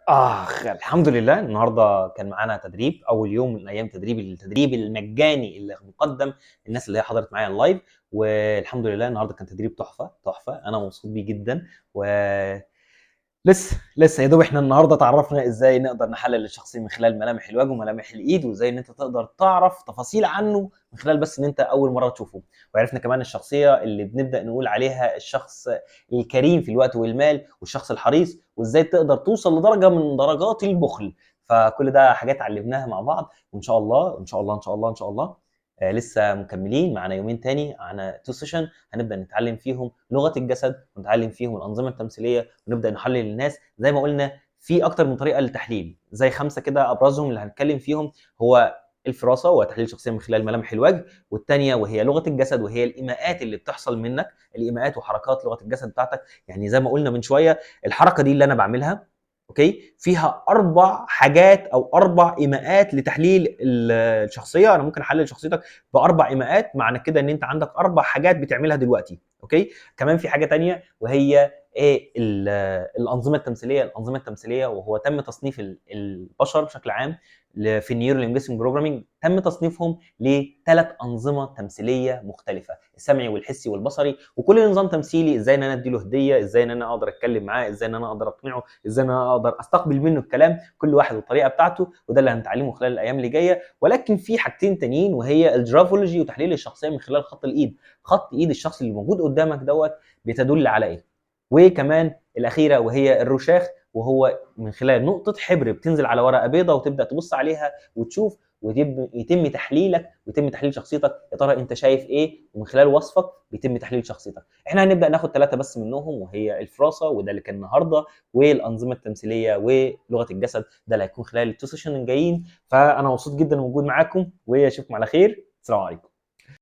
الحمد لله النهارده كان معانا تدريب اول يوم من ايام التدريب المجاني اللي مقدم للناس اللي هي حضرت معايا اللايف. والحمد لله النهارده كان تدريب تحفه تحفه، انا مبسوط بيه جدا. و لسه يا دوب احنا النهارده اتعرفنا ازاي نقدر نحلل الشخصيه من خلال ملامح الوجه وملامح الايد، وازاي ان انت تقدر تعرف تفاصيل عنه من خلال بس ان انت اول مره تشوفه. وعرفنا كمان الشخصيه اللي بنبدا نقول عليها الشخص الكريم في الوقت والمال والشخص الحريص، وازاي تقدر توصل لدرجه من درجات البخل. فكل ده حاجات علمناها مع بعض، وان شاء الله ان شاء الله ان شاء الله ان شاء الله لسه مكملين معانا يومين تاني، معانا 2 سيشن هنبدا نتعلم فيهم لغه الجسد ونتعلم فيهم الانظمه التمثيليه، ونبدا نحلل الناس زي ما قلنا في اكتر من طريقه للتحليل، زي 5 كده ابرزهم اللي هنتكلم فيهم. هو الفراسه وتحليل الشخصيه من خلال ملامح الوجه، والثانيه وهي لغه الجسد وهي الايماءات اللي بتحصل منك، الايماءات وحركات لغه الجسد بتاعتك. يعني زي ما قلنا من شويه الحركه دي اللي انا بعملها اوكي فيها 4 حاجات او 4 ايماءات لتحليل الشخصيه. انا ممكن احلل شخصيتك ب4 ايماءات، معنى كده ان انت عندك 4 حاجات بتعملها دلوقتي اوكي. كمان في حاجه ثانيه وهي ايه الانظمه التمثيليه. الانظمه التمثيليه وهو تم تصنيف البشر بشكل عام في النيورو لينجويستيك بروجرامينج، تم تصنيفهم لثلاث انظمه تمثيليه مختلفه: السمعي والحسي والبصري. وكل نظام تمثيلي ازاي ان انا اديله هديه، ازاي ان انا اقدر اتكلم معاه، ازاي ان انا اقدر اقنعه، ازاي ان انا اقدر استقبل منه الكلام، كل واحد والطريقه بتاعته. وده اللي هنتعلمه خلال الايام اللي جايه. ولكن في حاجتين تانيين وهي الجرافولوجي وتحليل الشخصيه من خلال خط الايد. خط ايد الشخص اللي موجود قدامك دوت بتدل على ايه. وكمان الاخيره وهي الرشاخ، وهو من خلال نقطه حبر بتنزل على ورقه بيضاء وتبدا تبص عليها وتشوف، ويتم تحليلك ويتم تحليل شخصيتك. يا ترى انت شايف ايه؟ ومن خلال وصفك بيتم تحليل شخصيتك. احنا هنبدا ناخد 3 بس منهم، وهي الفراسه وده اللي كان النهارده، والانظمه التمثيليه ولغه الجسد ده اللي هيكون خلال التو سيشن الجايين. فانا مبسوط جدا موجود معاكم واشوفكم على خير. السلام عليكم.